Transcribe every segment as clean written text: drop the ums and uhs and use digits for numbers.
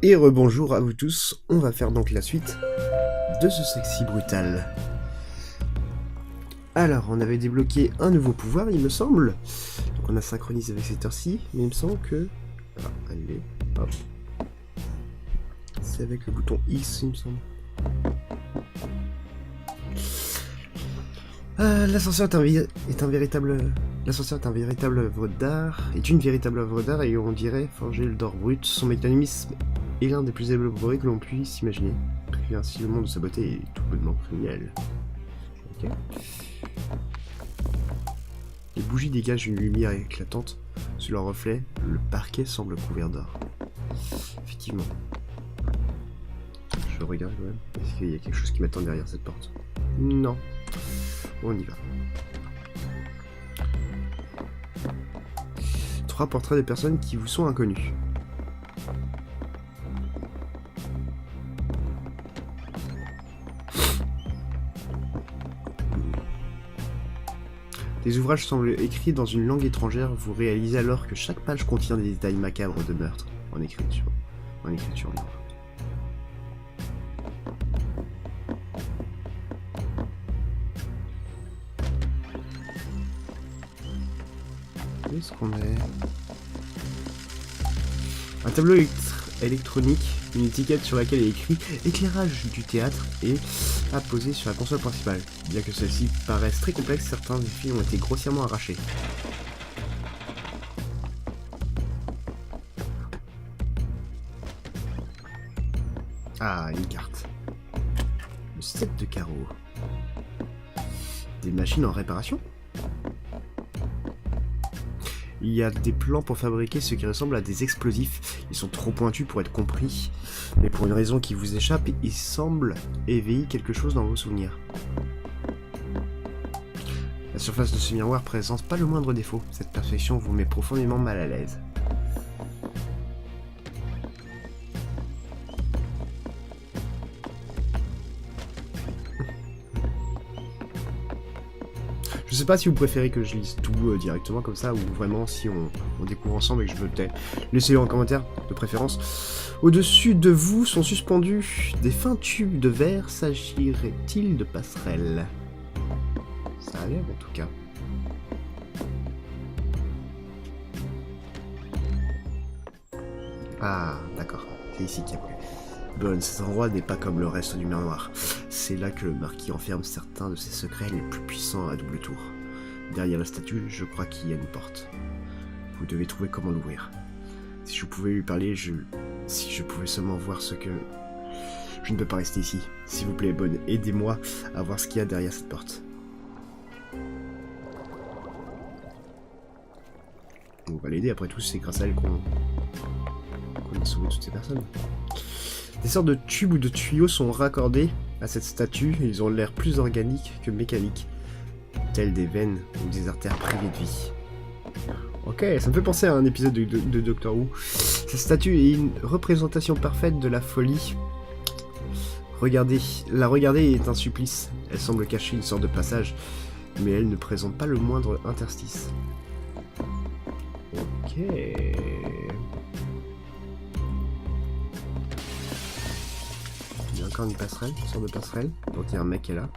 Et rebonjour à vous tous, on va faire donc la suite de ce Sexy Brutal. Alors, on avait débloqué un nouveau pouvoir, il me semble. Donc on a synchronisé avec cette heure-ci, mais il me semble que... Ah, allez, hop. C'est avec le bouton X, il me semble. L'ascenseur est un véritable... L'ascenseur est un véritable œuvre d'art, une véritable œuvre d'art, et on dirait forger le d'or brut. Son mécanisme est l'un des plus élaborés que l'on puisse imaginer. Priver ainsi le monde de sa beauté est tout bonnement criminel. Ok. Les bougies dégagent une lumière éclatante. Sous leur reflet, le parquet semble couvert d'or. Effectivement. Je regarde quand même. Est-ce qu'il y a quelque chose qui m'attend derrière cette porte? Non. On y va. 3 portraits de personnes qui vous sont inconnues. Des ouvrages semblent écrits dans une langue étrangère. Vous réalisez alors que chaque page contient des détails macabres de meurtre en écriture. Libre. Où est-ce qu'on est? Un tableau électronique, une étiquette sur laquelle est écrit « Éclairage du théâtre » et apposé sur la console principale. Bien que celle-ci paraisse très complexe, certains des fils ont été grossièrement arrachés. Ah, une carte. Le 7 de carreau. Des machines en réparation? Il y a des plans pour fabriquer ce qui ressemble à des explosifs. Ils sont trop pointus pour être compris, mais pour une raison qui vous échappe, ils semblent éveiller quelque chose dans vos souvenirs. La surface de ce miroir présente pas le moindre défaut. Cette perfection vous met profondément mal à l'aise. Je sais pas si vous préférez que je lise tout directement comme ça, ou vraiment si on découvre ensemble et que je veux peut-être laissez-le en commentaire, de préférence. Au-dessus de vous sont suspendus des fins tubes de verre. S'agirait-il de passerelles? Ça a l'air en tout cas. Ah, d'accord, c'est ici qu'il y a plus. Bon, cet endroit n'est pas comme le reste du manoir. C'est là que le marquis enferme certains de ses secrets les plus puissants à double tour. Derrière la statue, je crois qu'il y a une porte. Vous devez trouver comment l'ouvrir. Si je pouvais lui parler, si je pouvais seulement voir ce que... Je ne peux pas rester ici. S'il vous plaît, Bonne, aidez-moi à voir ce qu'il y a derrière cette porte. On va l'aider, après tout, c'est grâce à elle qu'on a sauvé toutes ces personnes. Des sortes de tubes ou de tuyaux sont raccordés à cette statue, ils ont l'air plus organiques que mécaniques, tels des veines ou des artères privées de vie. Ok, ça me fait penser à un épisode de Doctor Who. Cette statue est une représentation parfaite de la folie. La regarder est un supplice, elle semble cacher une sorte de passage, mais elle ne présente pas le moindre interstice. Ok... Il y a encore une passerelle, une sorte de passerelle. Donc il y a un mec qui est là.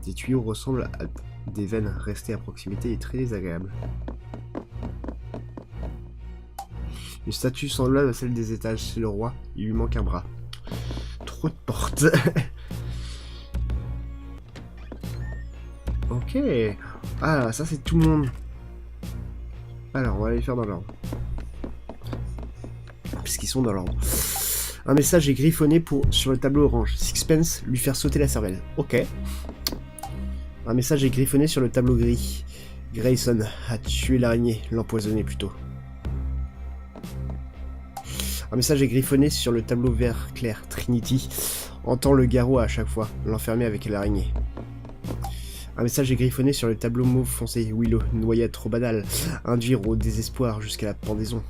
Des tuyaux ressemblent à des veines restées à proximité et très désagréables. Une statue semblable à celle des étages, c'est le roi. Il lui manque un bras. Trop de portes. Ok. Ah, ça c'est tout le monde. Alors, on va les faire dans l'ordre. Puisqu'ils sont dans l'ordre. Un message est griffonné sur le tableau orange. Sixpence, lui faire sauter la cervelle. Ok. Un message est griffonné sur le tableau gris. Grayson a tué l'araignée, l'empoisonner plutôt. Un message est griffonné sur le tableau vert clair. Trinity entend le garrot à chaque fois, l'enfermer avec l'araignée. Un message est griffonné sur le tableau mauve foncé. Willow, noyade trop banale, induire au désespoir jusqu'à la pendaison.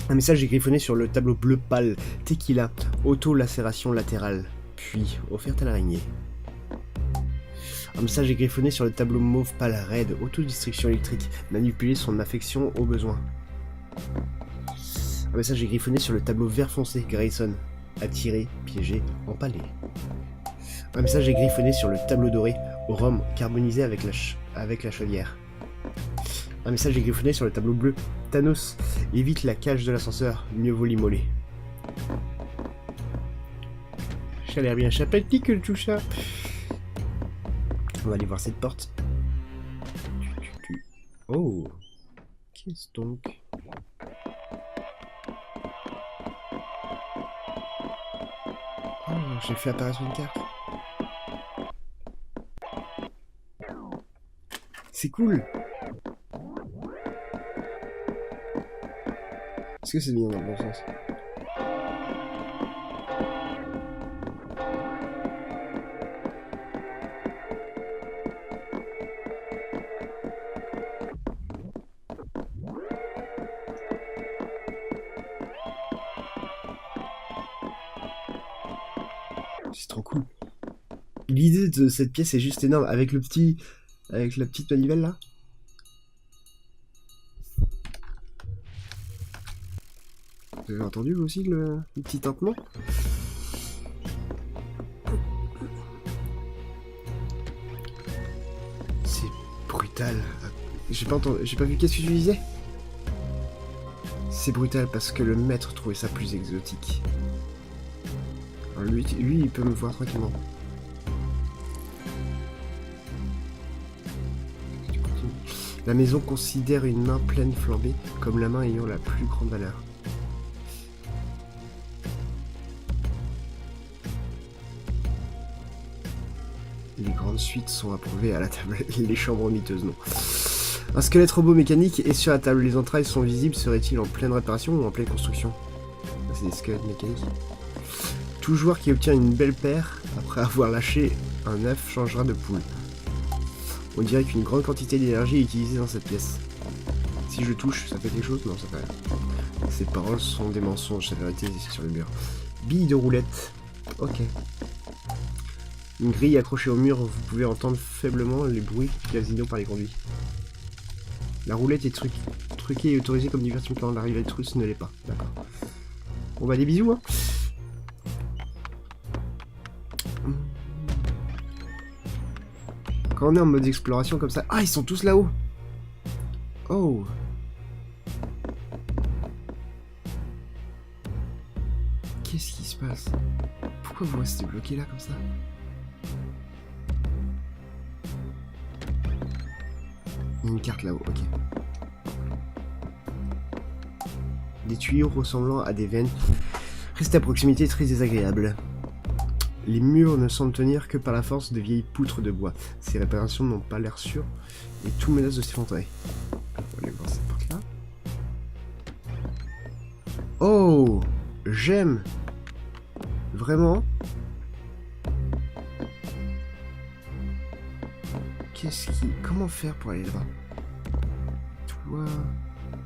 Un message est griffonné sur le tableau bleu pâle. Tequila, auto-lacération latérale, puis offerte à l'araignée. Un message est griffonné sur le tableau mauve pâle raide, autodestruction électrique, manipuler son affection au besoin. Un message est griffonné sur le tableau vert foncé. Grayson. Attiré, piégé, empalé. Un message est griffonné sur le tableau doré. Au rhum, carbonisé avec la chaudière. Un message est griffonné sur le tableau bleu. Thanos. Évite la cage de l'ascenseur. Mieux vaut l'immoler. Ça a l'air bien sympathique tout ça. On va aller voir cette porte. Oh. Qu'est-ce donc? Oh, j'ai fait apparaître une carte. C'est cool. Est-ce que c'est bien dans le bon sens? C'est trop cool. L'idée de cette pièce est juste énorme. Avec la petite manivelle là. Vous avez entendu vous aussi le petit tintement? C'est brutal. J'ai pas vu qu'est-ce que tu disais? C'est brutal parce que le maître trouvait ça plus exotique. Alors lui, il peut me voir tranquillement. La maison considère une main pleine flambée comme la main ayant la plus grande valeur. Les grandes suites sont approuvées à la table, les chambres miteuses non. Un squelette robot mécanique est sur la table, les entrailles sont visibles, serait-il en pleine réparation ou en pleine construction? C'est des squelettes mécaniques. Tout joueur qui obtient une belle paire, après avoir lâché un œuf, changera de poule. On dirait qu'une grande quantité d'énergie est utilisée dans cette pièce. Si je touche, ça fait quelque chose? Non, ça fait rien. Ces paroles sont des mensonges, la vérité est sur le mur. Bille de roulette. Ok. Une grille accrochée au mur, vous pouvez entendre faiblement les bruits gazinaux par les conduits. La roulette est truquée et autorisée comme divertissement quand l'arrivée russe ne l'est pas. D'accord. Bon bah des bisous hein. Quand on est en mode exploration comme ça... Ah, ils sont tous là-haut. Oh. Qu'est-ce qui se passe? Pourquoi vous restez bloqué là comme ça? Il y a une carte là-haut, ok. Des tuyaux ressemblant à des veines. Restez à proximité, très désagréable. Les murs ne semblent tenir que par la force de vieilles poutres de bois. Ces réparations n'ont pas l'air sûres et tout menace de s'effondrer. On va aller voir cette porte-là. Oh, j'aime. Vraiment. Comment faire pour aller là-bas? Toi,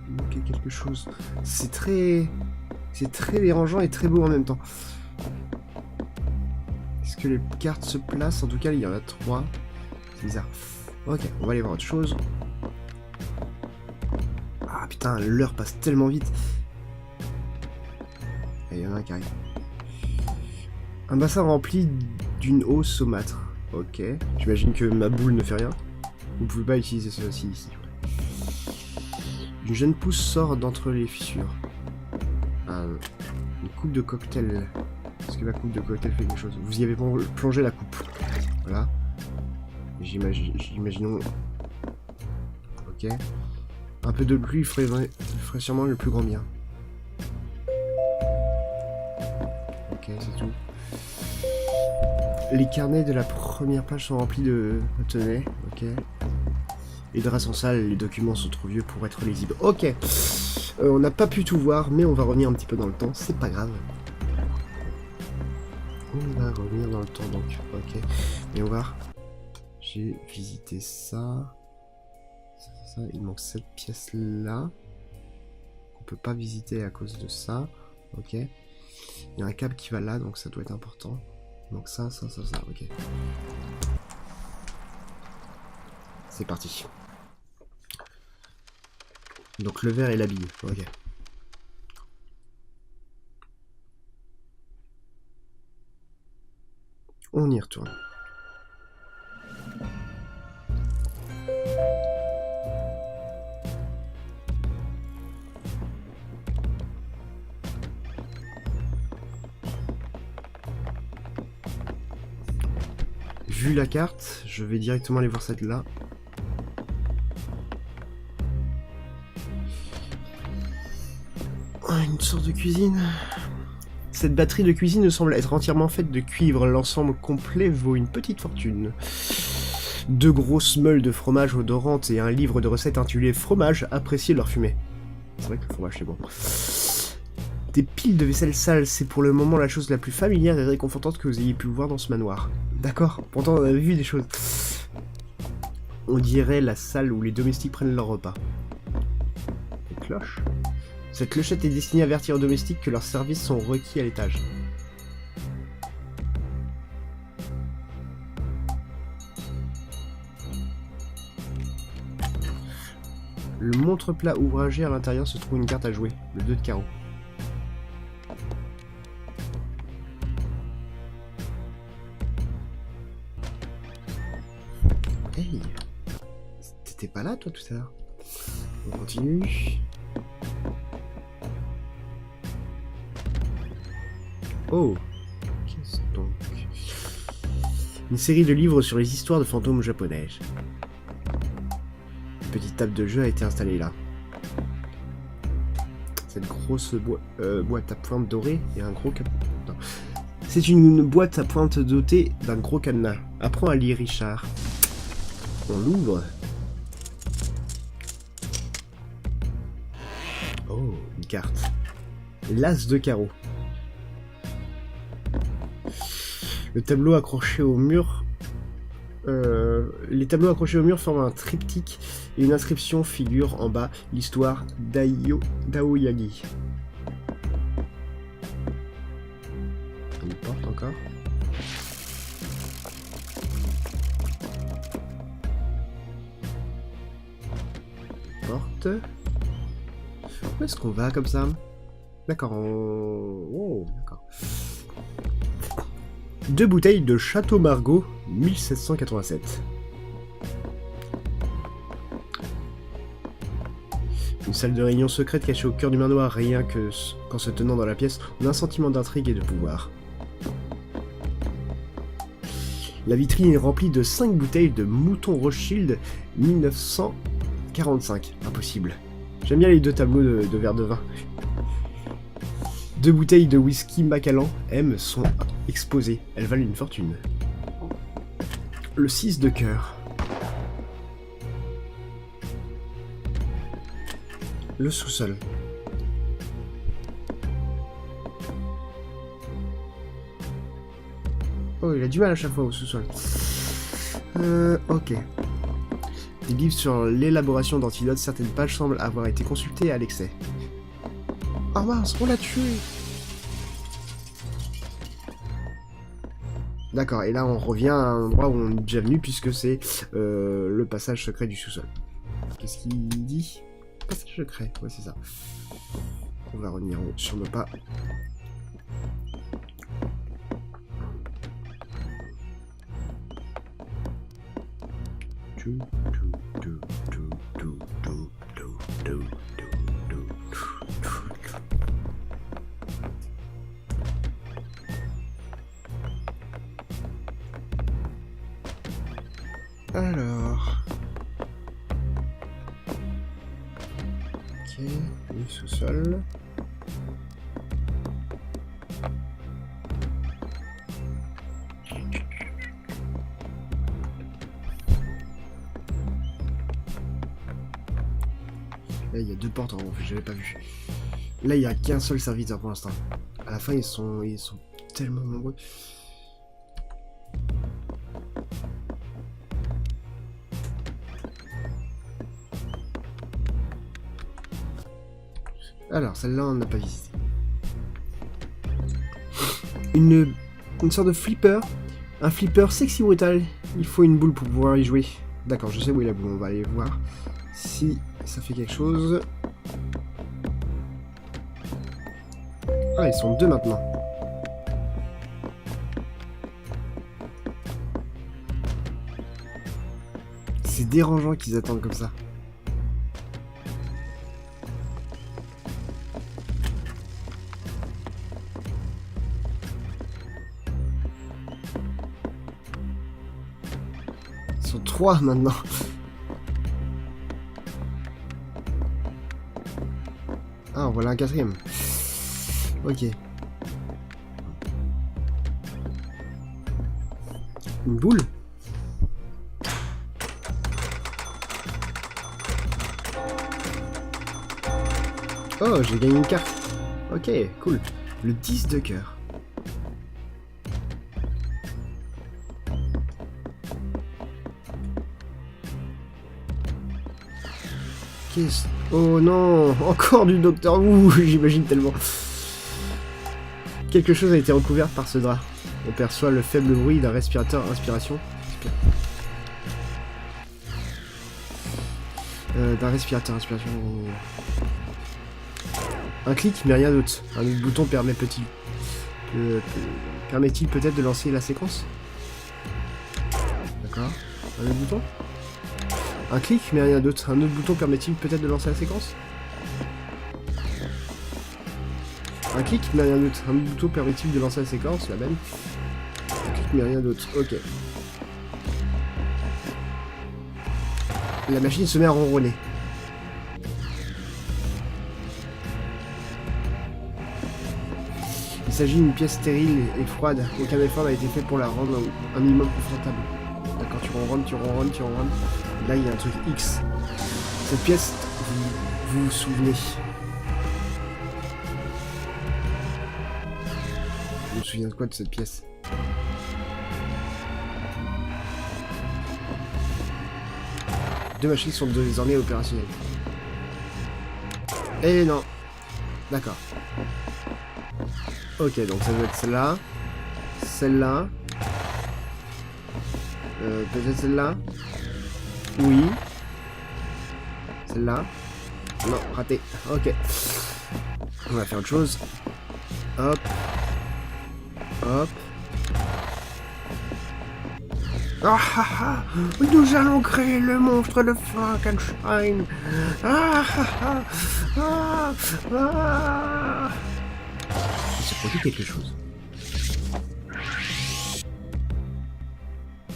il manquait quelque chose. C'est très dérangeant et très beau en même temps. Est-ce que les cartes se placent? En tout cas, il y en a 3. C'est bizarre. Ok, on va aller voir autre chose. Ah putain, l'heure passe tellement vite. Et il y en a un qui arrive. Un bassin rempli d'une eau saumâtre. Ok, j'imagine que ma boule ne fait rien. Vous pouvez pas utiliser ceci ici. Une jeune pousse sort d'entre les fissures. Une coupe de cocktail. Est-ce que ma coupe de cocktail fait quelque chose? Vous y avez plongé la coupe. Voilà. Imaginons... Ok. Un peu de pluie ferait sûrement le plus grand bien. Ok, c'est tout. Les carnets de la première page sont remplis de tenets. Ok. Les draps sont sales, les documents sont trop vieux pour être lisibles. Ok. On n'a pas pu tout voir, mais on va revenir un petit peu dans le temps. C'est pas grave. On va revenir dans le temps donc. Ok. Et on va... J'ai visité ça. Ça. Il manque cette pièce là. On peut pas visiter à cause de ça. Ok. Il y a un câble qui va là, donc ça doit être important. Donc ça, ok. C'est parti. Donc le verre et la bille, ok. On y retourne. Vu la carte, je vais directement aller voir celle-là. Une sorte de cuisine. Cette batterie de cuisine semble être entièrement faite de cuivre. L'ensemble complet vaut une petite fortune. 2 grosses meules de fromage odorantes et un livre de recettes intitulé Fromage, appréciez leur fumée. C'est vrai que le fromage c'est bon. Des piles de vaisselle sale, c'est pour le moment la chose la plus familière et réconfortante que vous ayez pu voir dans ce manoir. D'accord, pourtant on a vu des choses. On dirait la salle où les domestiques prennent leur repas. Des cloches. Cette clochette est destinée à avertir aux domestiques que leurs services sont requis à l'étage. Le montre-plat ouvragé à l'intérieur se trouve une carte à jouer, le 2 de carreau. Hey, t'étais pas là toi tout à l'heure. On continue. Oh, qu'est-ce donc? Une série de livres sur les histoires de fantômes japonaises. Une petite table de jeu a été installée là. Cette grosse boîte à pointe dorée et un gros cap... C'est une boîte à pointe dotée d'un gros cadenas. Apprends à lire, Richard. On l'ouvre. Oh, une carte. L'as de carreau. Le tableau accroché au mur... les tableaux accrochés au mur forment un triptyque et une inscription figure en bas l'histoire d'Aoyagi. Une porte encore. Porte. Où est-ce qu'on va comme ça? D'accord, oh, d'accord. 2 bouteilles de Château Margaux, 1787. Une salle de réunion secrète cachée au cœur du manoir, rien que qu'en se tenant dans la pièce, on a un sentiment d'intrigue et de pouvoir. La vitrine est remplie de 5 bouteilles de Mouton Rothschild 1945. Impossible. J'aime bien les 2 tableaux de verre de vin. 2 bouteilles de whisky Macallan M sont exposées. Elles valent une fortune. Le 6 de cœur. Le sous-sol. Oh, il a du mal à chaque fois au sous-sol. Ok. Des livres sur l'élaboration d'antidotes, certaines pages semblent avoir été consultées à l'excès. Oh mince, on l'a tué! D'accord, et là on revient à un endroit où on est déjà venu puisque c'est le passage secret du sous-sol. Qu'est-ce qu'il dit? Passage secret, ouais c'est ça. On va revenir sur nos pas. Alors... Ok, le sous-sol... Là, il y a 2 portes en haut, j'avais pas vu. Là, il n'y a qu'un seul serviteur pour l'instant. À la fin, ils sont tellement nombreux. Alors, celle-là, on n'a pas visité. Une sorte de flipper. Un flipper sexy brutal. Il faut une boule pour pouvoir y jouer. D'accord, je sais où est la boule, on va aller voir si ça fait quelque chose. Ah, ils sont 2 maintenant. C'est dérangeant qu'ils attendent comme ça. Ils sont 3 maintenant. Ah, voilà un 4e. Ok. Une boule? Oh, j'ai gagné une carte. Ok, cool. Le 10 de cœur. Qu'est-ce... Oh non, encore du Docteur Who, j'imagine tellement. Quelque chose a été recouvert par ce drap. On perçoit le faible bruit d'un respirateur inspiration. D'un respirateur inspiration. Un clic, mais rien d'autre. Un autre bouton permet-il peut-être de lancer la séquence? D'accord. Un autre bouton? Un clic, mais rien d'autre. Un autre bouton permet-il peut-être de lancer la séquence? Un clic, mais rien d'autre. Un autre bouton permet-il de lancer la séquence? La même. Un clic, mais rien d'autre. Ok. La machine se met à ronronner. Il s'agit d'une pièce stérile et froide. Aucun effort n'a été fait pour la rendre un minimum confortable. D'accord, tu ronronnes. Là, il y a un truc X. Cette pièce, vous vous souvenez? Je me souviens de quoi de cette pièce? Deux machines sont désormais opérationnelles. Eh non. D'accord. Ok, donc ça doit être celle-là. Celle-là. Peut-être celle-là. Oui. Celle-là. Non, raté. Ok. On va faire autre chose. Hop. Hop. Ah ah ah! Nous allons créer le monstre de Frankenstein! Ah ah ah! Ah ah! Il se produit quelque chose.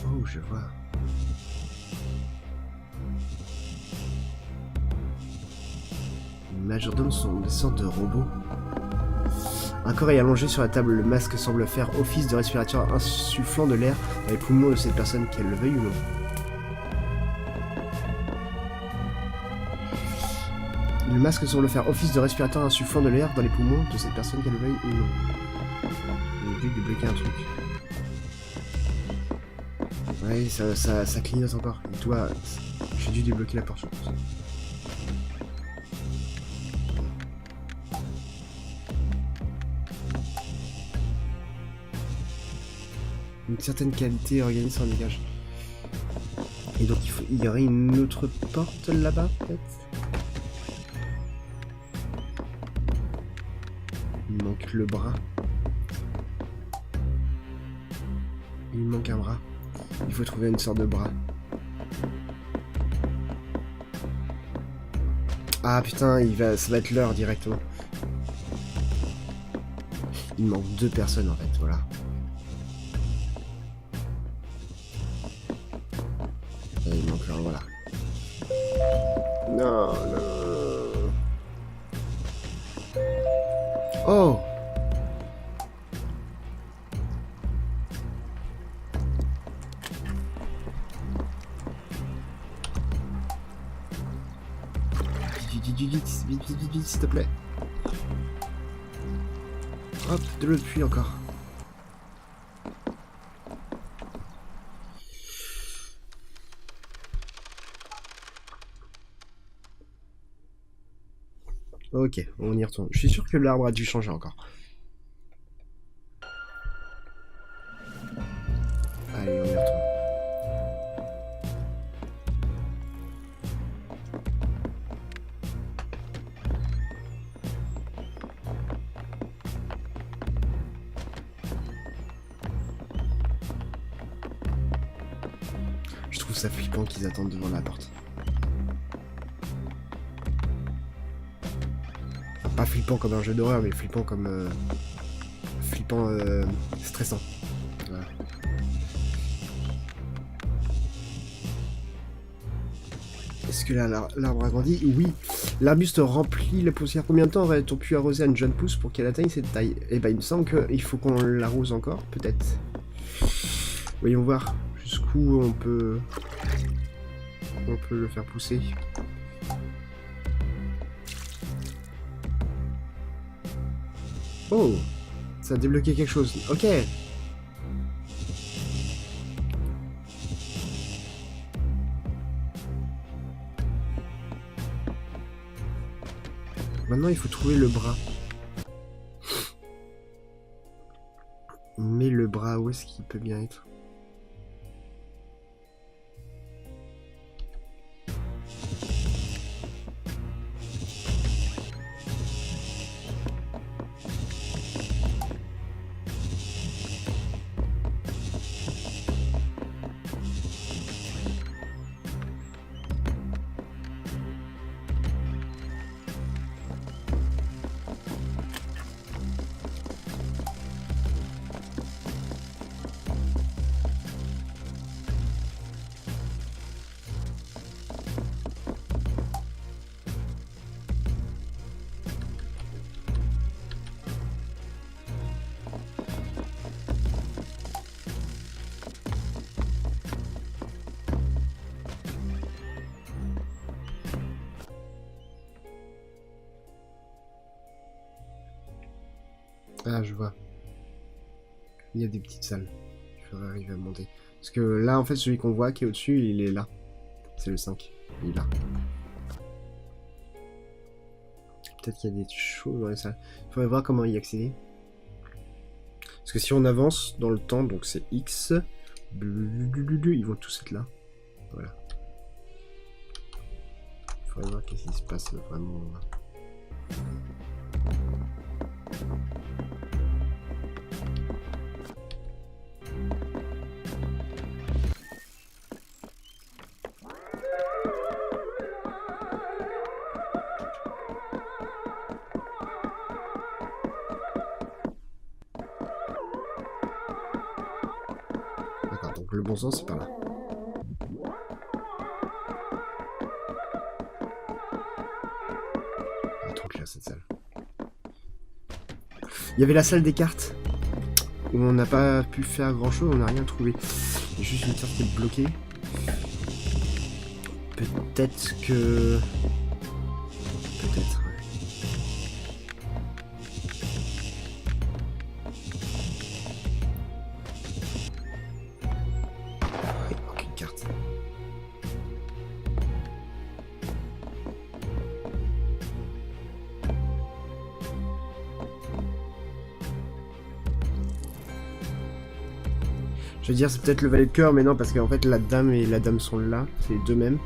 Oh, je vois. Les majordomes sont des sortes de robots. Un corps est allongé sur la table, le masque semble faire office de respirateur insufflant de l'air dans les poumons de cette personne, qu'elle le veuille ou non. Le masque semble faire office de respirateur insufflant de l'air dans les poumons de cette personne, qu'elle le veuille ou non. J'ai dû débloquer un truc. Ouais, ça clignote encore. Et toi, j'ai dû débloquer la porte. Une certaine qualité organique s'en dégage. Et donc il y aurait une autre porte là-bas, peut-être? Il manque le bras. Il manque un bras. Il faut trouver une sorte de bras. Ah putain, ça va être l'heure directement. Il manque 2 personnes en fait, voilà. Et il manque un, voilà. Non, non. Oh! Vite, s'il te plaît. Hop, de l'autre puits encore. Ok, on y retourne. Je suis sûr que l'arbre a dû changer encore. Allez, on y retourne. Je trouve ça flippant qu'ils attendent devant la porte. Enfin, pas flippant comme un jeu d'horreur, mais flippant comme... flippant stressant. Voilà. Est-ce que l'arbre a grandi? Oui. L'arbuste remplit la poussière. Combien de temps aurait-on pu arroser une jeune pousse pour qu'elle atteigne cette taille? Eh ben, il me semble qu'il faut qu'on l'arrose encore, peut-être. Voyons voir jusqu'où on peut le faire pousser. Oh, ça a débloqué quelque chose. Ok. Maintenant, il faut trouver le bras. Mais le bras, où est-ce qu'il peut bien être? Ah, je vois. Il y a des petites salles. Il faudrait arriver à monter. Parce que là, en fait, celui qu'on voit qui est au-dessus, il est là. C'est le 5. Il est là. Peut-être qu'il y a des choses dans les salles. Il faudrait voir comment y accéder. Parce que si on avance dans le temps, donc c'est X. Ils vont tous être là. Voilà. Il faudrait voir qu'est-ce qui se passe vraiment. D'accord, donc le bon sens c'est par là. Un truc là, cette salle. Il y avait la salle des cartes où on n'a pas pu faire grand chose, on n'a rien trouvé. Il y a juste une carte qui est bloquée. Peut-être que... Peut-être, ouais. Ouais, aucune carte. Je veux dire, c'est peut-être le valet de cœur, mais non, parce qu'en fait, la dame et la dame sont là, c'est les deux mêmes.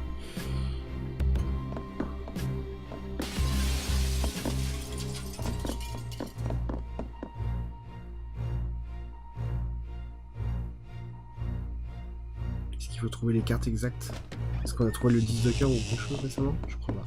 Est-ce qu'il faut trouver les cartes exactes? Est-ce qu'on a trouvé le 10 de cœur ou quelque chose récemment? Je crois pas.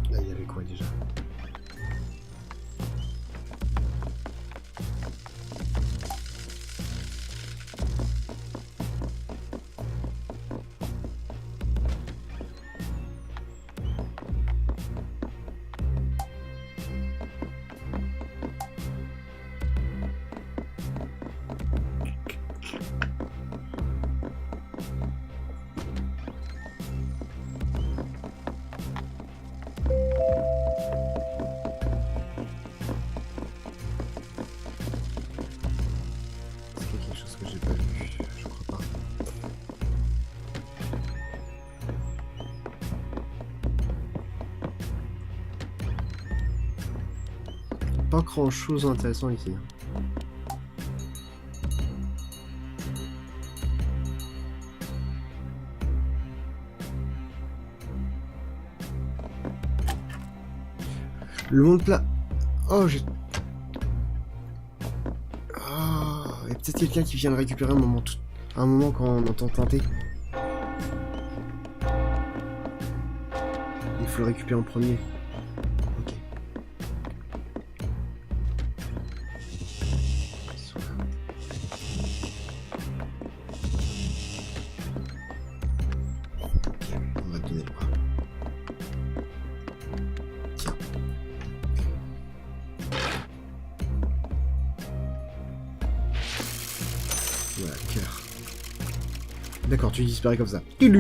Là, il y avait quoi déjà? pas grand chose d'intéressant ici. Le monde plat. Oh, j'ai... Ah, il y a peut-être quelqu'un qui vient le récupérer un moment quand on entend teinter. Il faut le récupérer en premier. Ok. Ok, on va te donner le bras. Tiens. Voilà, cœur. D'accord, tu disparais comme ça. Qu'est-ce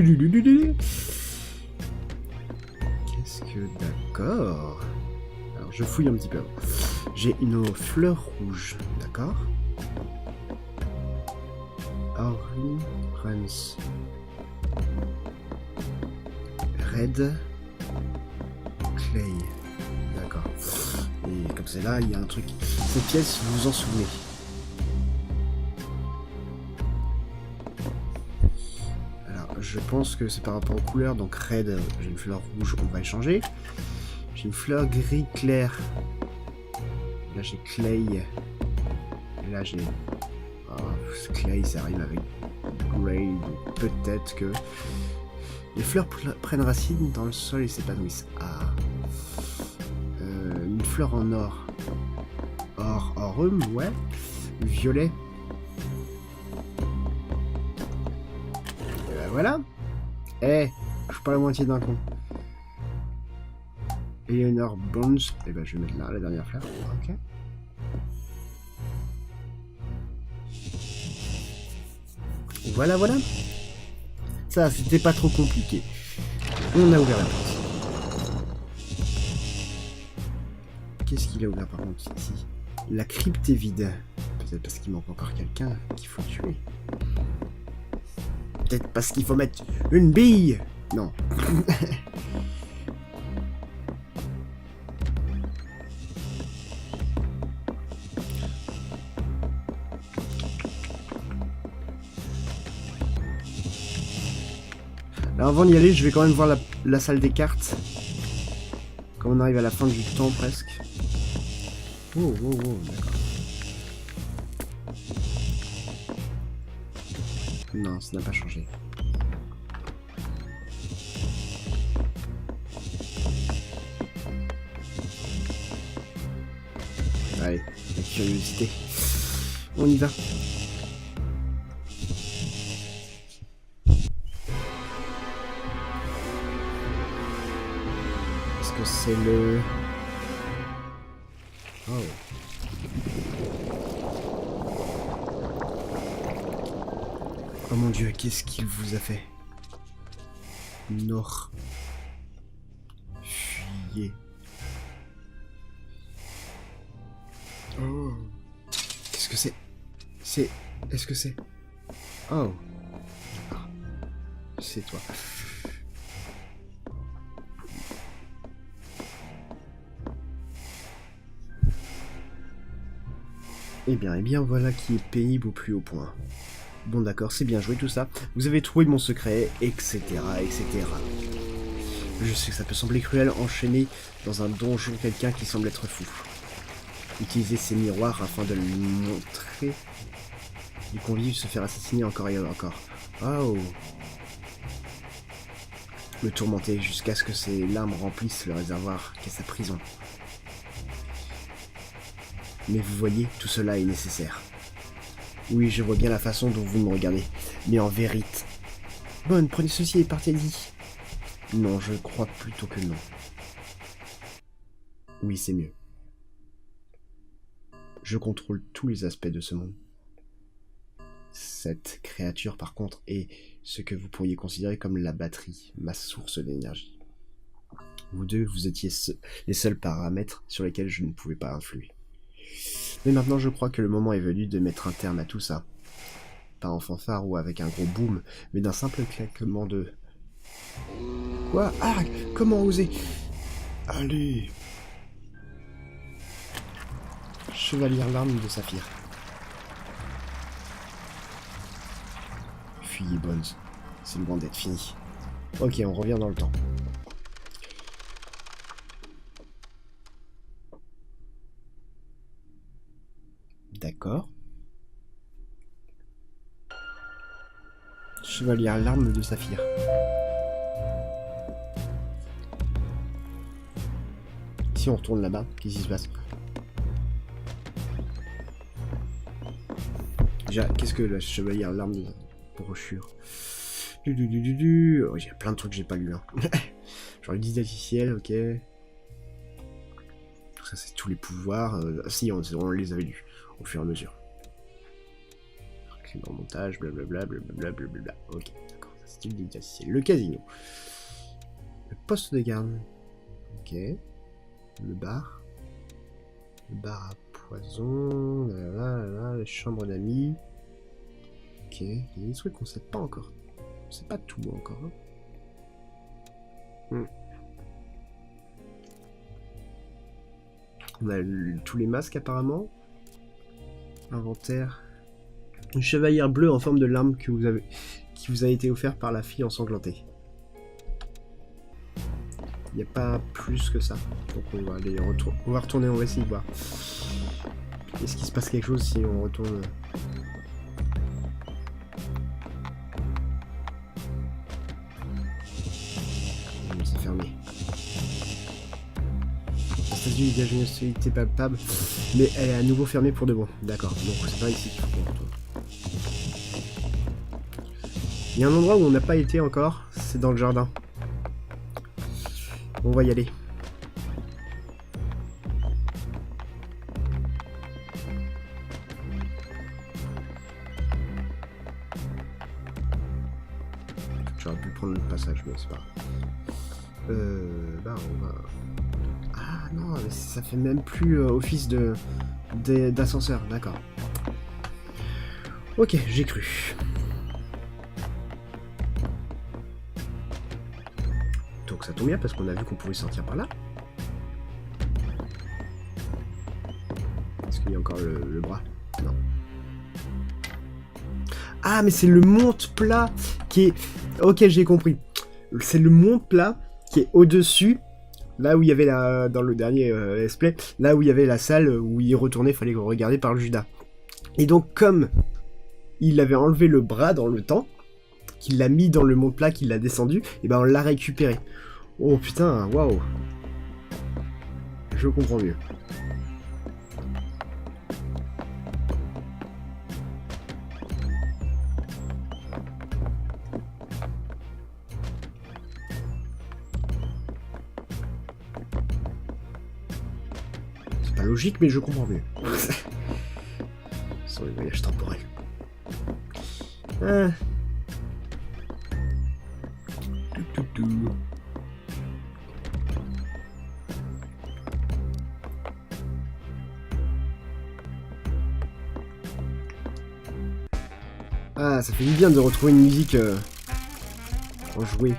que... D'accord. Alors, je fouille un petit peu. J'ai une fleur rouge, d'accord. Orange. Red. Clay. D'accord. Et comme c'est là, il y a un truc. Cette pièce, vous vous en souvenez. Je pense que c'est par rapport aux couleurs, donc red, j'ai une fleur rouge, on va échanger. J'ai une fleur gris clair. Là j'ai clay. Et là j'ai... Oh, clay, ça rime avec grey, donc peut-être que... Les fleurs prennent racine dans le sol et s'épanouissent. Ah. Une fleur en or. Orum, ouais. Violet. Voilà. Eh, je suis pas la moitié d'un con. Eleanor Bones. Eh ben, je vais mettre là la dernière fleur. Ok. Voilà, voilà. Ça, c'était pas trop compliqué. On a ouvert la porte. Qu'est-ce qu'il a ouvert par contre ici? La crypte est vide. Peut-être parce qu'il manque encore quelqu'un qu'il faut tuer. Peut-être parce qu'il faut mettre une bille. Non. Alors avant d'y aller, je vais quand même voir la salle des cartes. Quand on arrive à la fin du temps presque. Oh, oh, oh, d'accord. Non, ça n'a pas changé. Allez, la curiosité. On y va. Est-ce que c'est le... Oh. Oh mon Dieu, qu'est-ce qu'il vous a fait? Nord. Fuyez. Oh. Qu'est-ce que c'est? C'est... Est-ce que c'est... Oh. Ah. C'est toi. Eh bien, voilà qui est pénible au plus haut point. Bon d'accord, c'est bien joué tout ça. Vous avez trouvé mon secret, etc., etc. Je sais que ça peut sembler cruel, enchaîner dans un donjon quelqu'un qui semble être fou. Utiliser ces miroirs afin de lui montrer du convive se faire assassiner encore et encore. Oh. Le tourmenter jusqu'à ce que ses larmes remplissent le réservoir qu'est sa prison. Mais vous voyez, tout cela est nécessaire. Oui, je vois bien la façon dont vous me regardez. Mais en vérité... Bonne, prenez ceci et partez-y. Non, je crois plutôt que non. Oui, c'est mieux. Je contrôle tous les aspects de ce monde. Cette créature, par contre, est ce que vous pourriez considérer comme la batterie, ma source d'énergie. Vous deux, vous étiez les seuls paramètres sur lesquels je ne pouvais pas influer. Mais maintenant, je crois que le moment est venu de mettre un terme à tout ça. Pas en fanfare ou avec un gros boom, mais d'un simple claquement de... Quoi? Ah! Comment oser? Allez! Chevalier l'arme de saphir. Fuyez Bones. C'est loin d'être fini. Ok, on revient dans le temps. D'accord. Chevalier à l'arme de saphir. Si on retourne là-bas, qu'est-ce qui se passe? Déjà, qu'est-ce que le chevalier à l'arme de brochure? Oh, il y a plein de trucs que j'ai pas lu. Hein. Genre le didacticiel, ok. Tout ça, c'est tous les pouvoirs. Si, on les avait lus au fur et à mesure. Le montage, blablabla, blablabla, blablabla. Ok, d'accord, ça c'est le didacticiel. Le casino. Le poste de garde. Ok. Le bar. Le bar à poison. Les chambres d'amis. Ok, il y a des trucs qu'on sait pas encore. On sait pas tout encore. Hein. On a tous les masques apparemment. Inventaire. Une chevalière bleue en forme de larme qui vous a été offert par la fille ensanglantée. Il n'y a pas plus que ça. Donc on va aller on va retourner, on va essayer de voir. Est-ce qu'il se passe quelque chose si on retourne? C'est fermé. La statue dégage une hostilité palpable, mais elle est à nouveau fermée pour de bon. D'accord, donc c'est pas ici qu'il faut qu'on retourne. Il y a un endroit où on n'a pas été encore, c'est dans le jardin. On va y aller. J'aurais pu prendre le passage, mais c'est pas grave. Bah on va... Ah non, mais ça fait même plus office d'ascenseur, d'accord. Ok, j'ai cru. Donc ça tombe bien parce qu'on a vu qu'on pouvait sortir par là. Est-ce qu'il y a encore le bras? Non. Ah mais c'est le monte-plat qui est... Ok, j'ai compris. C'est le monte-plat qui est au-dessus, là où il y avait dans le dernier let's play, là où il y avait la salle où il retournait, fallait regarder par le Judas. Et donc comme il avait enlevé le bras dans le temps, qu'il l'a mis dans le monte-plat, qu'il l'a descendu, et ben on l'a récupéré. Oh putain, waouh. Je comprends mieux. C'est pas logique, mais je comprends mieux. Sur les voyages temporels. Ah. Ah, ça fait du bien de retrouver une musique enjouée.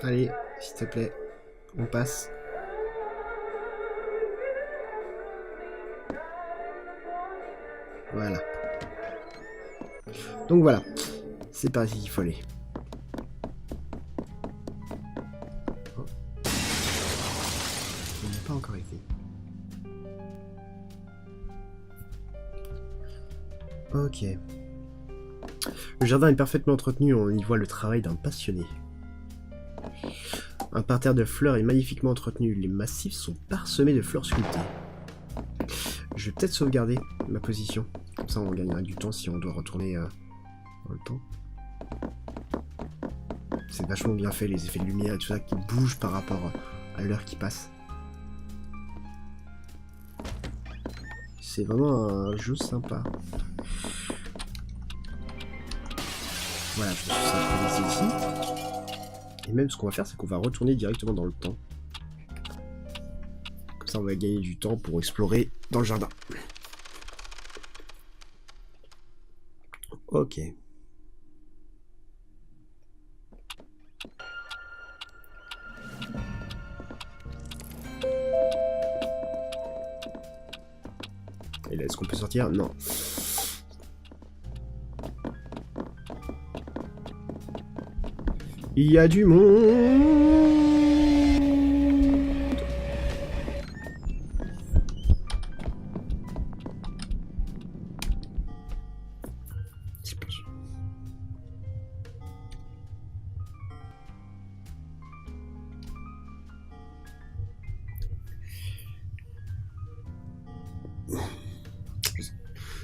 Allez, s'il te plaît, on passe. Voilà. Donc voilà, c'est par ici qu'il faut aller. Oh. On n'a pas encore été. Ok. Le jardin est parfaitement entretenu, on y voit le travail d'un passionné. Un parterre de fleurs est magnifiquement entretenu, les massifs sont parsemés de fleurs sculptées. Je vais peut-être sauvegarder ma position, comme ça on gagnera du temps si on doit retourner dans le temps. C'est vachement bien fait, les effets de lumière et tout ça qui bougent par rapport à l'heure qui passe. C'est vraiment un jeu sympa. Voilà, je me suis synchronisé ici. Et même ce qu'on va faire, c'est qu'on va retourner directement dans le temps. Ça, on va gagner du temps pour explorer dans le jardin. Ok. Et là, est-ce qu'on peut sortir? Non. Il y a du monde.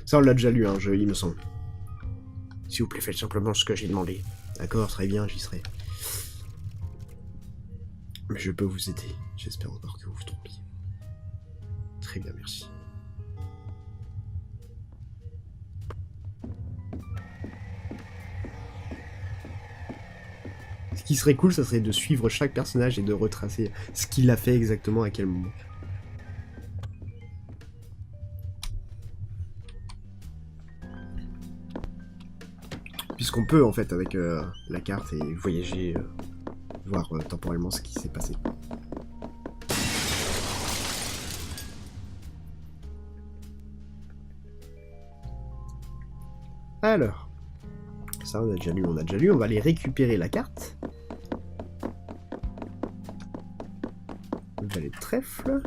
Ça, on l'a déjà lu, hein, il me semble. S'il vous plaît, faites simplement ce que j'ai demandé. D'accord, très bien, j'y serai. Mais je peux vous aider. J'espère encore que vous vous trompiez. Très bien, merci. Ce qui serait cool, ça serait de suivre chaque personnage et de retracer ce qu'il a fait exactement à quel moment. Puisqu'on peut, en fait, avec la carte et voyager, voir temporellement ce qui s'est passé. Alors, ça on a déjà lu, on va aller récupérer la carte. Valet de trèfle.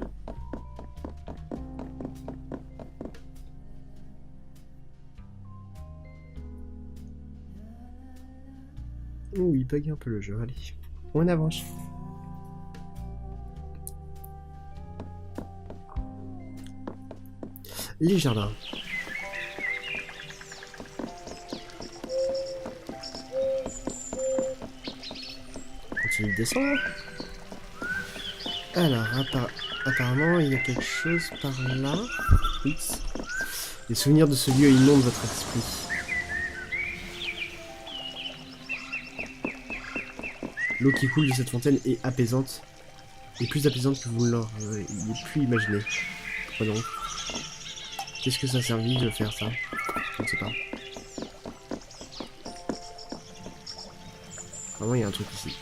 Ouh, il bug un peu le jeu, allez, on avance. Les jardins. Continue de descendre. Alors, apparemment, il y a quelque chose par là. Oups. Les souvenirs de ce lieu inondent votre esprit. L'eau qui coule de cette fontaine est apaisante. Et plus apaisante que vous l'auriez pu imaginer. Quoi donc? Qu'est-ce que ça a servi de faire ça? Je ne sais pas. Vraiment, il y a un truc ici.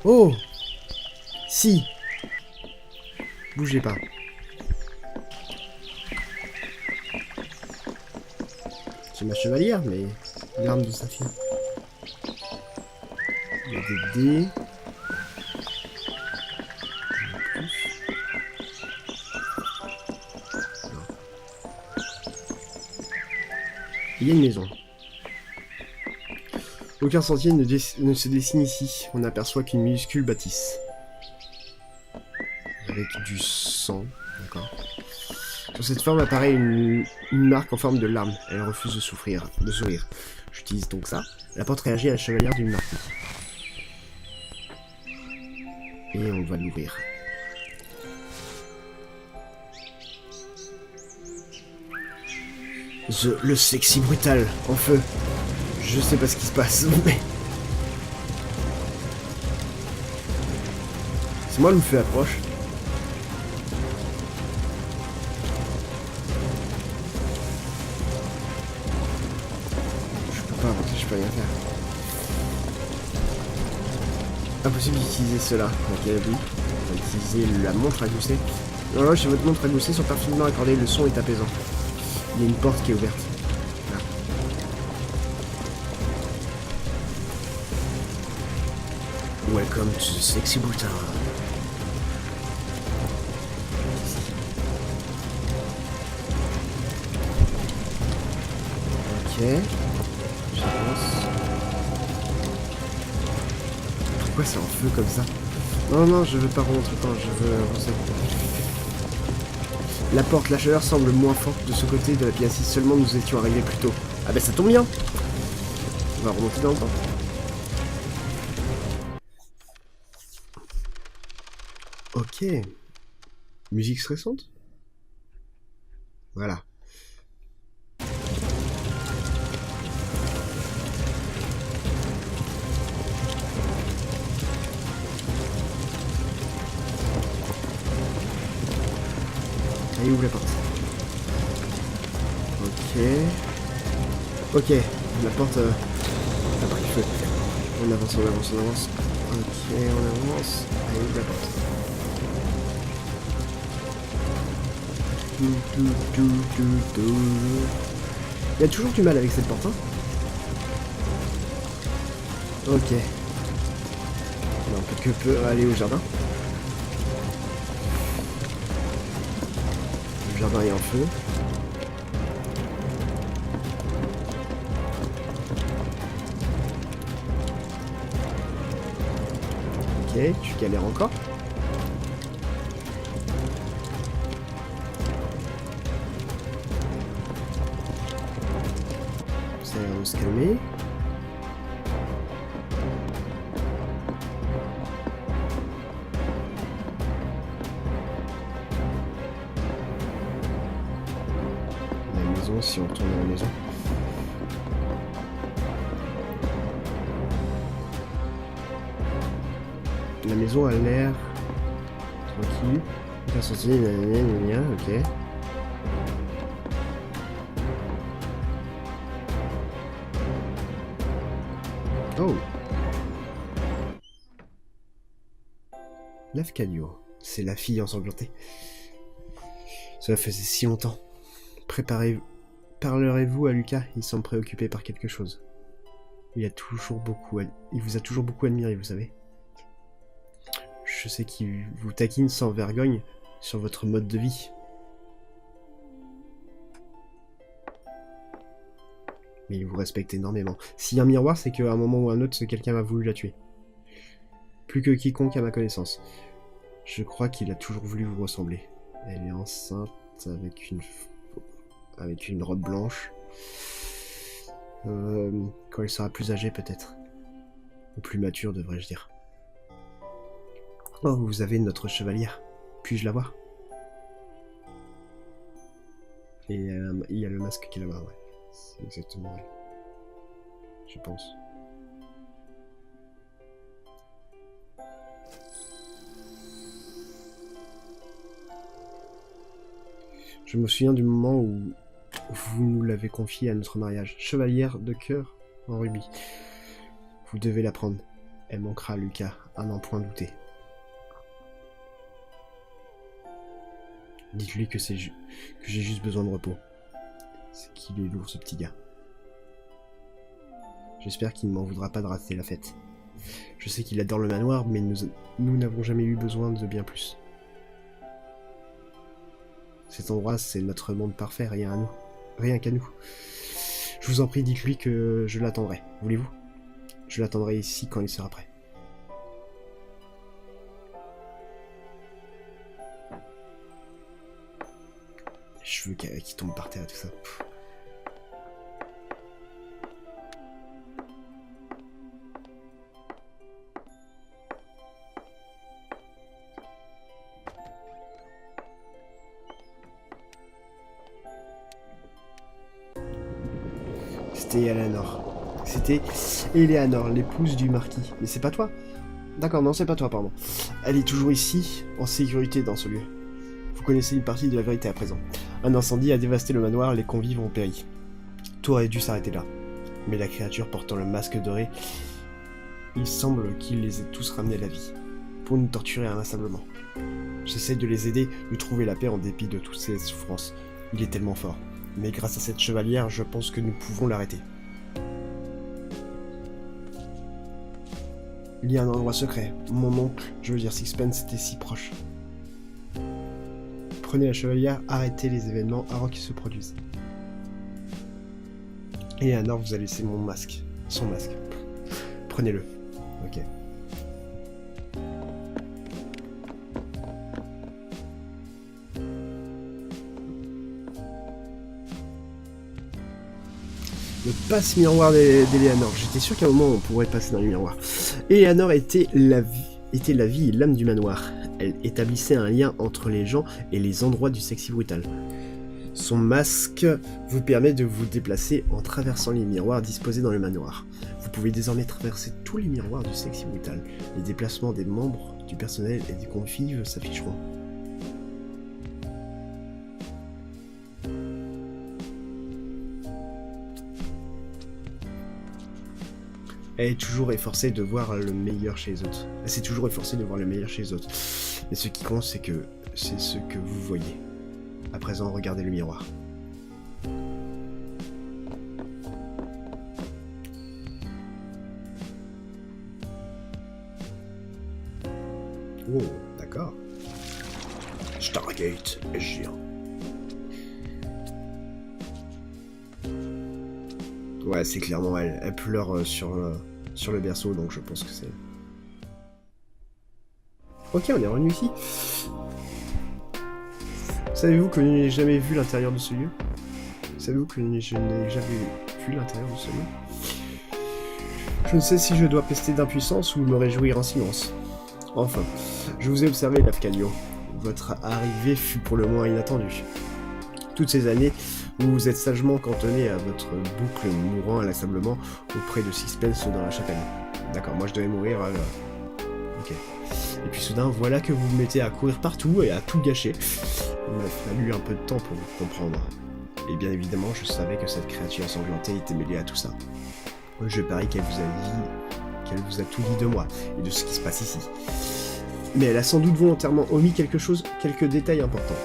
Oh! Si! Bougez pas. C'est ma chevalière, mais l'arme de saphir. Il y a des dés. Il y a une maison. Aucun sentier ne se dessine ici. On n'aperçoit qu'une minuscule bâtisse. Avec du sang, d'accord. Sur cette forme apparaît une marque en forme de larme. Elle refuse de sourire. J'utilise donc ça. La porte réagit à la chevalière d'une marque. Et on va l'ouvrir. Le sexy brutal, en feu. Je sais pas ce qui se passe, mais... C'est moi le feu approche. Je peux pas avancer, je peux rien faire. Impossible d'utiliser cela. Ok, oui. On va utiliser la montre à gousset. L'horloge et votre montre à gousset sont parfaitement accordées, le son est apaisant. Il y a une porte qui est ouverte. Là. Welcome to the sexy brutal. Ok. J'avance. Pourquoi c'est en feu comme ça? Non, non, je veux pas remonter le temps, je veux avancer. La porte, la chaleur semble moins forte de ce côté de la pièce. Si seulement nous étions arrivés plus tôt. Ah ben ça tombe bien. On va remonter dans le temps. Ok. Musique stressante. Voilà. Et ouvre la porte. Ok. Ok, la porte a pris feu. On avance, on avance, on avance. Ok, on avance. Allez, ouvre la porte. Il y a toujours du mal avec cette porte, hein. Ok. On peut que peut aller au jardin. Le jardin est en feu. Ok, tu galères encore. Ça va se calmer. La maison, si on retourne à la maison. La maison a l'air tranquille. Pas sorti, ok. Oh. Lafcadio, c'est la fille ensanglantée. Cela faisait si longtemps. Parlerez-vous à Lucas? Il semble préoccupé par quelque chose. Il vous a toujours beaucoup admiré, vous savez. Je sais qu'il vous taquine sans vergogne sur votre mode de vie. Mais il vous respecte énormément. S'il y a un miroir, c'est qu'à un moment ou à un autre, quelqu'un a voulu la tuer. Plus que quiconque à ma connaissance. Je crois qu'il a toujours voulu vous ressembler. Elle est enceinte avec une robe blanche. Quand elle sera plus âgée, peut-être. Ou plus mature, devrais-je dire. Oh, vous avez notre chevalière. Puis-je la voir? Et il y a le masque qui est là-bas, ouais. C'est exactement elle. Je pense. Je me souviens du moment où vous nous l'avez confiée à notre mariage. Chevalière de cœur en rubis. Vous devez la prendre. Elle manquera à Lucas, à n'en point douter. Dites-lui que j'ai juste besoin de repos. C'est qu'il est lourd, ce petit gars. J'espère qu'il ne m'en voudra pas de rater la fête. Je sais qu'il adore le manoir, mais nous n'avons jamais eu besoin de bien plus. Cet endroit, c'est notre monde parfait, rien qu'à nous. Je vous en prie, dites-lui que je l'attendrai. Voulez-vous? Je l'attendrai ici quand il sera prêt. Je veux qu'il tombe par terre et tout ça. Pff. C'était Eleanor, l'épouse du marquis. Mais c'est pas toi? D'accord, non, c'est pas toi, pardon. Elle est toujours ici, en sécurité dans ce lieu. Vous connaissez une partie de la vérité à présent. Un incendie a dévasté le manoir, les convives ont péri. Tout aurait dû s'arrêter là. Mais la créature portant le masque doré, il semble qu'il les ait tous ramenés à la vie, pour nous torturer inlassablement. J'essaie de les aider, de trouver la paix en dépit de toutes ces souffrances. Il est tellement fort. Mais grâce à cette chevalière, je pense que nous pouvons l'arrêter. Il y a un endroit secret. Mon oncle, je veux dire Sixpence, était si proche. Prenez la chevalière, arrêtez les événements avant qu'ils se produisent. Et Anor vous a laissé mon masque. Son masque. Prenez-le. Ok. Le passe-miroir d'Eleanor. J'étais sûr qu'à un moment on pourrait passer dans les miroirs. Eleanor était la vie et l'âme du manoir. Elle établissait un lien entre les gens et les endroits du Sexy Brutal. Son masque vous permet de vous déplacer en traversant les miroirs disposés dans le manoir. Vous pouvez désormais traverser tous les miroirs du Sexy Brutal. Les déplacements des membres du personnel et des convives s'afficheront. Elle est toujours efforcée de voir le meilleur chez les autres. Elle s'est toujours efforcée de voir le meilleur chez les autres. Mais ce qui compte, c'est ce que vous voyez. À présent, regardez le miroir. Oh, d'accord. Stargate SG1. Ouais, c'est clairement elle. Elle pleure sur le berceau, donc je pense que c'est... Ok, on est revenu ici. Savez-vous que je n'ai jamais vu l'intérieur de ce lieu? Savez-vous que je n'ai jamais vu l'intérieur de ce lieu? Je ne sais si je dois pester d'impuissance ou me réjouir en silence. Enfin, je vous ai observé, Lafcadio. Votre arrivée fut pour le moins inattendue. Toutes ces années, vous vous êtes sagement cantonné à votre boucle mourant inlassablement auprès de Sixpence dans la chapelle. D'accord, moi je devais mourir... Ok. Et puis soudain, voilà que vous vous mettez à courir partout et à tout gâcher. Il m'a fallu un peu de temps pour vous comprendre. Et bien évidemment, je savais que cette créature ensanglantée était mêlée à tout ça. Je parie qu'elle vous a tout dit de moi et de ce qui se passe ici. Mais elle a sans doute volontairement omis quelques détails importants.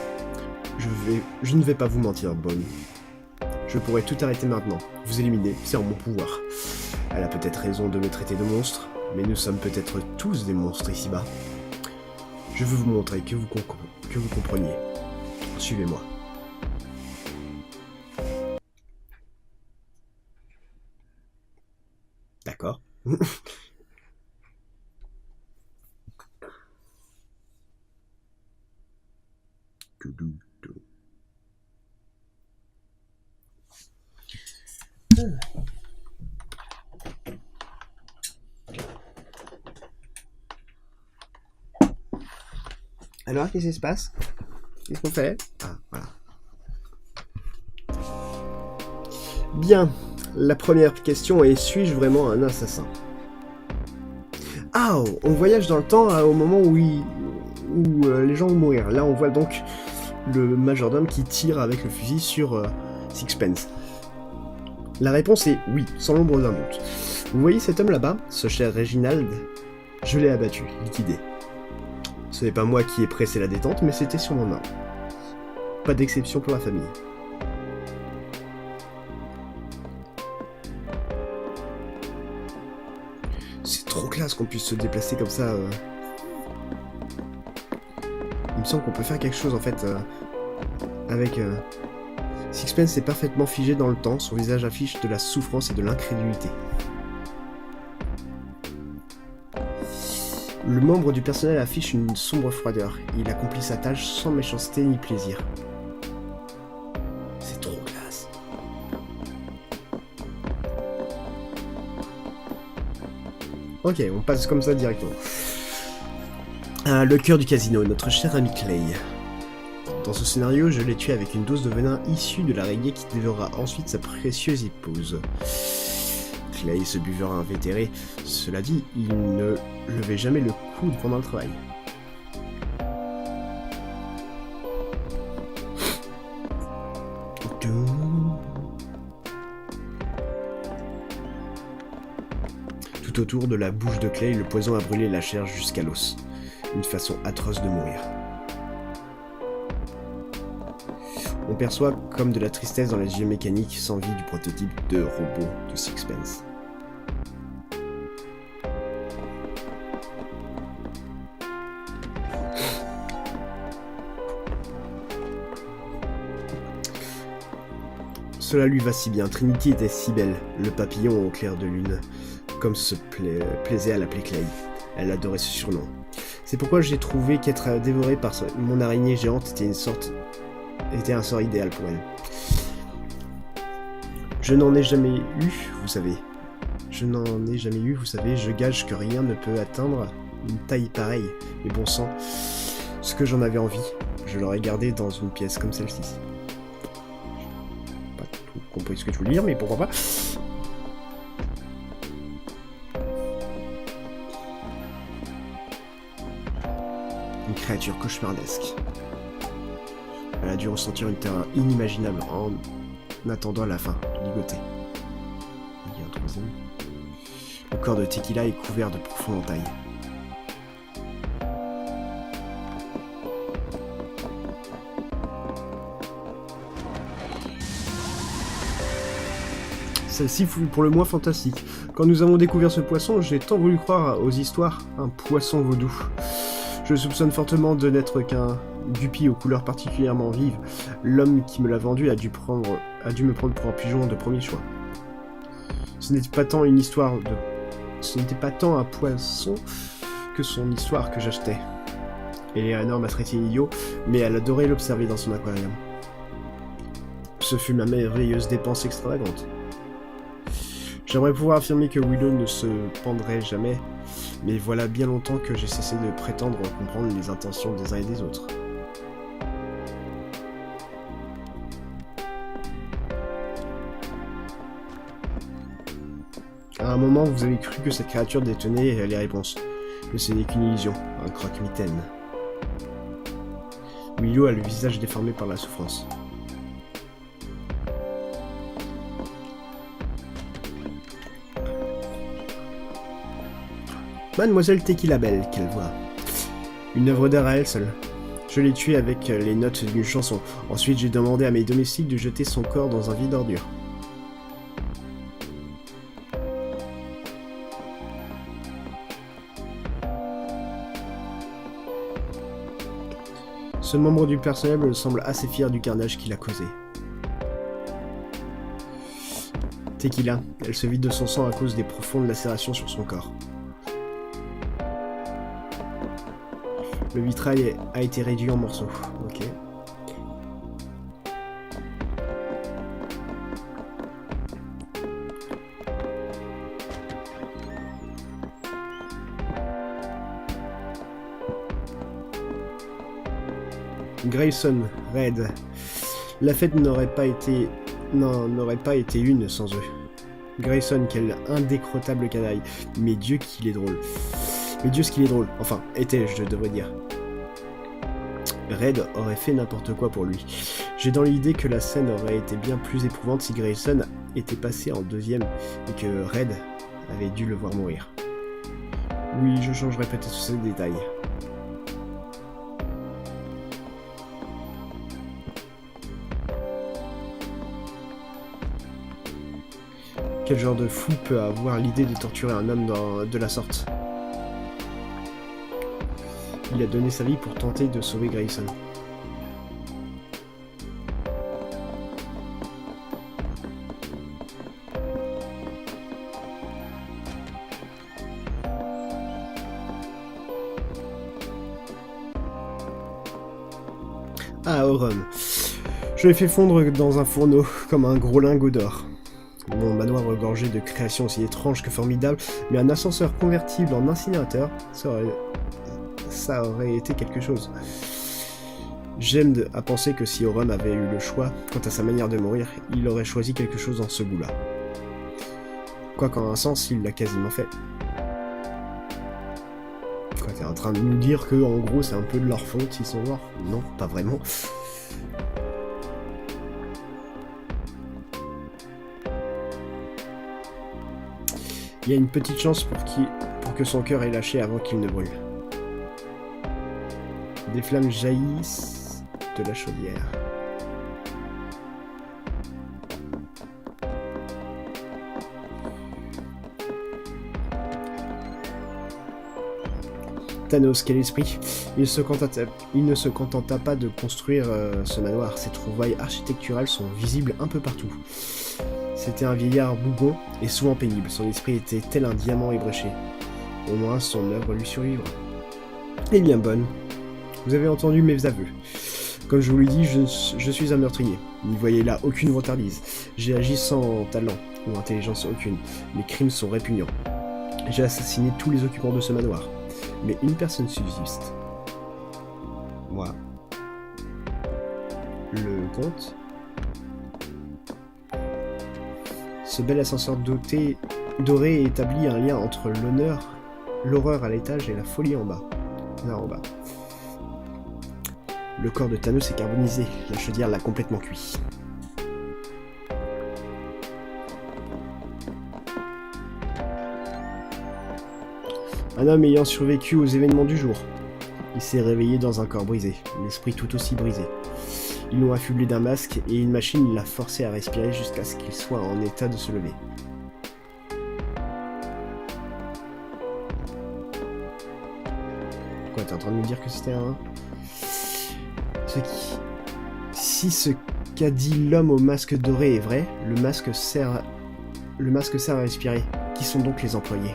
Je ne vais pas vous mentir, Bonne. Je pourrais tout arrêter maintenant, vous éliminer, c'est en mon pouvoir. Elle a peut-être raison de me traiter de monstre, mais nous sommes peut-être tous des monstres ici-bas. Je veux vous montrer que vous compreniez. Suivez-moi. D'accord. Alors, qu'est-ce qui se passe? Qu'est-ce qu'on fait? Ah, voilà. Bien. La première question est, suis-je vraiment un assassin? Ah, on voyage dans le temps au moment où les gens vont mourir. Là, on voit donc le majordome qui tire avec le fusil sur Sixpence. La réponse est oui, sans l'ombre d'un doute. Vous voyez cet homme là-bas, ce cher Réginald? Je l'ai abattu, liquidé. Ce n'est pas moi qui ai pressé la détente, mais c'était sur mon ordre. Pas d'exception pour la famille. C'est trop classe qu'on puisse se déplacer comme ça. Il me semble qu'on peut faire quelque chose en fait avec... Sixpence est parfaitement figé dans le temps, son visage affiche de la souffrance et de l'incrédulité. Le membre du personnel affiche une sombre froideur. Il accomplit sa tâche sans méchanceté ni plaisir. C'est trop classe. Ok, on passe comme ça directement. Le cœur du casino, notre cher ami Clay. Dans ce scénario, je l'ai tué avec une dose de venin issue de l'araignée qui dévorera ensuite sa précieuse épouse. Clay, ce buveur invétéré, cela dit, il ne levait jamais le coude pendant le travail. Tout autour de la bouche de Clay, le poison a brûlé la chair jusqu'à l'os. Une façon atroce de mourir. On perçoit comme de la tristesse dans les yeux mécaniques sans vie du prototype de robot de Sixpence. Cela lui va si bien, Trinity était si belle, le papillon au clair de lune, comme se plaisait à l'appeler Clay. Elle adorait ce surnom. C'est pourquoi j'ai trouvé qu'être dévoré par mon araignée géante était un sort idéal pour elle. Je n'en ai jamais eu, vous savez. Je gage que rien ne peut atteindre une taille pareille. Mais bon sang, ce que j'en avais envie, je l'aurais gardé dans une pièce comme celle-ci. Pas tout compris ce que tu veux dire, mais pourquoi pas. Une créature cauchemardesque. Elle a dû ressentir une terreur inimaginable en attendant la fin, ligoté. Il y a un troisième. Le corps de Tequila est couvert de profondes entailles. Celle-ci fut pour le moins fantastique. Quand nous avons découvert ce poisson, j'ai tant voulu croire aux histoires, un poisson vaudou. Je le soupçonne fortement de n'être qu'un guppy aux couleurs particulièrement vives. L'homme qui me l'a vendu a dû me prendre pour un pigeon de premier choix. Ce n'était pas tant un poisson que son histoire que j'achetais. Eleanor m'a traité d'idiot, mais elle adorait l'observer dans son aquarium. Ce fut ma merveilleuse dépense extravagante. J'aimerais pouvoir affirmer que Willow ne se pendrait jamais, mais voilà bien longtemps que j'ai cessé de prétendre comprendre les intentions des uns et des autres. À un moment, vous avez cru que cette créature détenait les réponses, mais ce n'est qu'une illusion, un croque-mitaine. Willow a le visage déformé par la souffrance. Mademoiselle Tequila Belle, quelle voix. Une œuvre d'art à elle seule. Je l'ai tuée avec les notes d'une chanson. Ensuite, j'ai demandé à mes domestiques de jeter son corps dans un vide d'ordures. Ce membre du personnel semble assez fier du carnage qu'il a causé. Tequila, elle se vide de son sang à cause des profondes lacérations sur son corps. Le vitrail a été réduit en morceaux. Ok. Grayson, Red. La fête n'aurait pas été une sans eux. Grayson, quel indécrottable canaille. Mais Dieu qu'il est drôle. Mais Dieu ce qu'il est drôle. Enfin, était-je, je devrais dire. Red aurait fait n'importe quoi pour lui. J'ai dans l'idée que la scène aurait été bien plus éprouvante si Grayson était passé en deuxième et que Red avait dû le voir mourir. Oui, je changerai peut-être ce détail. Quel genre de fou peut avoir l'idée de torturer un homme de la sorte? Il a donné sa vie pour tenter de sauver Grayson. Ah, Auron. Je l'ai fait fondre dans un fourneau, comme un gros lingot d'or. Mon manoir regorgeait de créations aussi étranges que formidables, mais un ascenseur convertible en incinérateur, ça aurait été quelque chose. J'aime à penser que si Auron avait eu le choix, quant à sa manière de mourir, il aurait choisi quelque chose dans ce goût-là. Quoiqu'en un sens, il l'a quasiment fait. Quoi, t'es en train de nous dire que, en gros, c'est un peu de leur faute s'ils sont morts? Non, pas vraiment. Il y a une petite chance pour que son cœur ait lâché avant qu'il ne brûle. Des flammes jaillissent de la chaudière. Thanos, quel esprit! Il ne se contenta pas de construire ce manoir. Ses trouvailles architecturales sont visibles un peu partout. C'était un vieillard bougon et souvent pénible. Son esprit était tel un diamant ébréché. Au moins son œuvre lui survivra. Eh bien bonne. Vous avez entendu mes aveux. Comme je vous l'ai dit, je suis un meurtrier. N'y voyez là aucune vantardise. J'ai agi sans talent ou intelligence aucune. Mes crimes sont répugnants. J'ai assassiné tous les occupants de ce manoir. Mais une personne subsiste. Moi. Le comte. Ce bel ascenseur doré établit un lien entre l'horreur à l'étage et la folie en bas. Là en bas. Le corps de Thanos est carbonisé, la chaudière l'a complètement cuit. Un homme ayant survécu aux événements du jour. Il s'est réveillé dans un corps brisé, l'esprit tout aussi brisé. Ils l'ont affublé d'un masque et une machine l'a forcé à respirer jusqu'à ce qu'il soit en état de se lever. Quoi, t'es en train de me dire que c'était un... Si ce qu'a dit l'homme au masque doré est vrai, le masque sert à respirer. Qui sont donc les employés?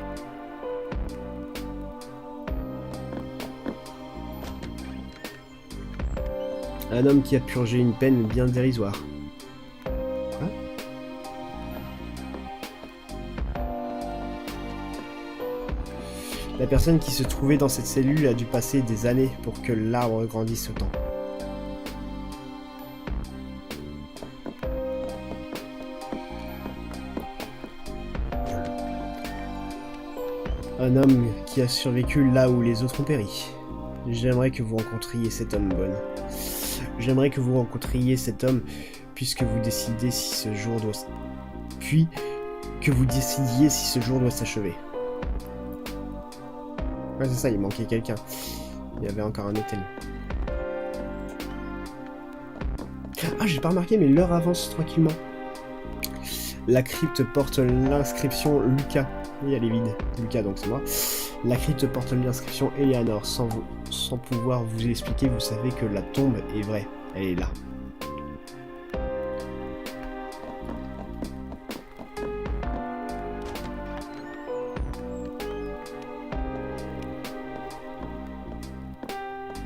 Un homme qui a purgé une peine bien dérisoire. Hein? La personne qui se trouvait dans cette cellule a dû passer des années pour que l'arbre grandisse autant. Un homme qui a survécu là où les autres ont péri. J'aimerais que vous rencontriez cet homme, Bonne. J'aimerais que vous rencontriez cet homme, puisque vous décidez si ce jour doit... Puis que vous décidiez si ce jour doit s'achever. Ouais, c'est ça, il manquait quelqu'un. Il y avait encore un hôtel. Ah, j'ai pas remarqué, mais l'heure avance tranquillement. La crypte porte l'inscription Lucas. Oui, elle est vide. Lucas, donc c'est moi. La crypte porte l'inscription Eleanor. Sans pouvoir vous expliquer, vous savez que la tombe est vraie. Elle est là.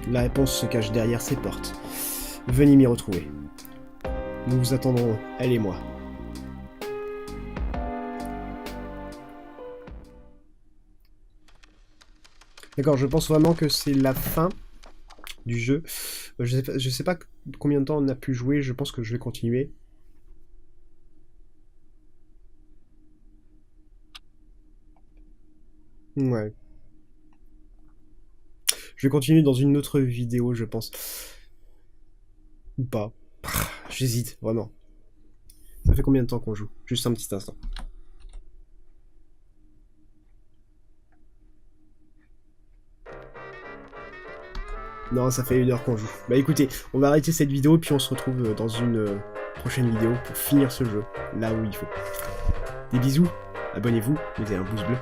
La réponse se cache derrière ces portes. Venez m'y retrouver. Nous vous attendrons, elle et moi. D'accord, je pense vraiment que c'est la fin du jeu. Je sais pas combien de temps on a pu jouer, je pense que je vais continuer. Ouais. Je vais continuer dans une autre vidéo, je pense. Ou pas. J'hésite, vraiment. Ça fait combien de temps qu'on joue? Juste un petit instant. Non, ça fait 1 heure qu'on joue. Bah écoutez, on va arrêter cette vidéo, puis on se retrouve dans une prochaine vidéo pour finir ce jeu, là où il faut. Des bisous, abonnez-vous, mettez un pouce bleu.